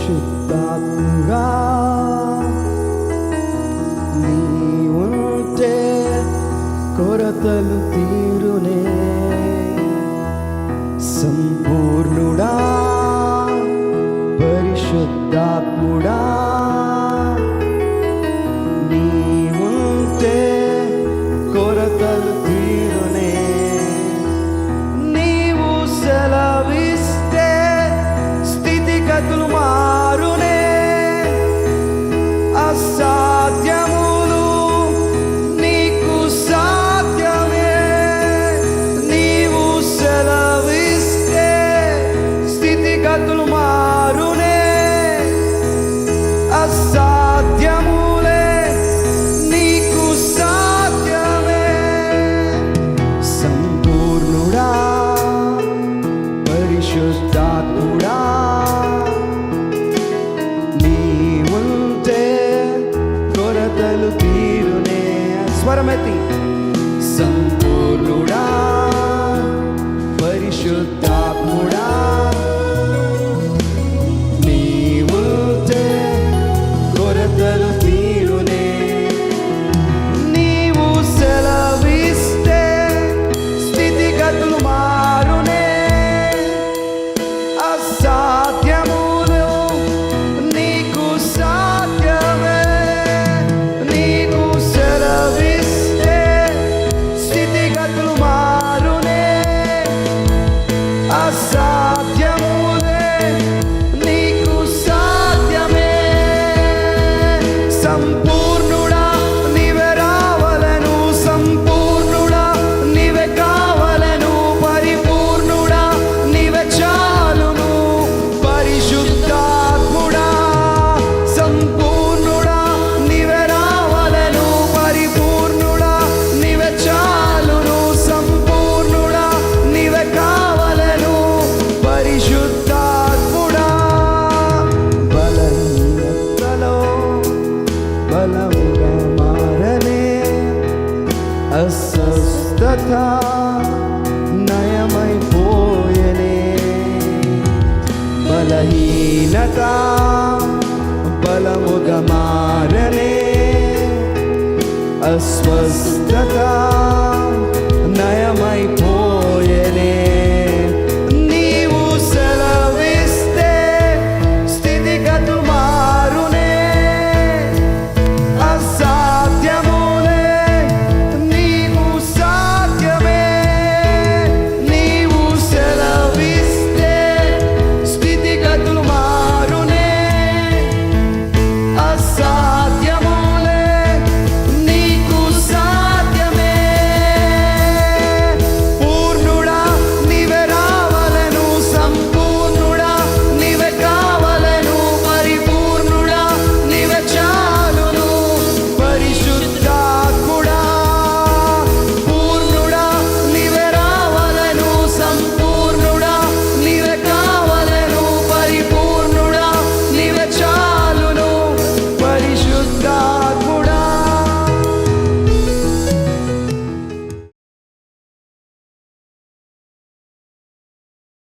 పరిశుద్ధాత్ముడా నీ ఉంటే కొరతలు తీరునే. సంపూర్ణుడా పరిశుద్ధాత్ముడా నీ ఉంటే కొరతలు తీరునే. నీవు సెలవిస్తే స్థితిగతులు మారునే. అసాధ్యములు నీకు సాధ్యమే. నీవు సెలవిస్తే స్థితిగతులు మారునే. అసాధ్యములే నీకు సాధ్యమే. సంపూర్ణుడా పరిశుద్ధాత్ముడా నీ ఉంటే కొరతలు తీరునే. స్వరమెత్తి సంపూర్ణుడా పరిశుద్ధాత్ముడా నీ ఉంటే కొరతలు తీరునే. నీవు సెలవిస్తే స్థితిగతులు మారునే. అసాధ్యములు నీకు సాధ్యమే. నీకు సెలవిస్తే స్థితిగతులు మారునే. అసాధ్యములే నీకు సాధ్యమే. సంపూర్ణుడా నీవే రావలను. సంపూర్ణుడా నీవే కావలను. పరిపూర్ణుడా నీవే చాలును. పరిశుద్ధాత్ముడా సంపూర్ణుడా నీవే రావలను. పరిపూర్ణుడా నీవే చాలును. సంపూర్ణుడా నీవే కావలను. పరిశుద్ధాత్ముడా బలహీనతలో బలముగా మారనే. అస్వస్థత నయమైపోయనే. బలహీనత బలముగా మారనే. అస్వస్థత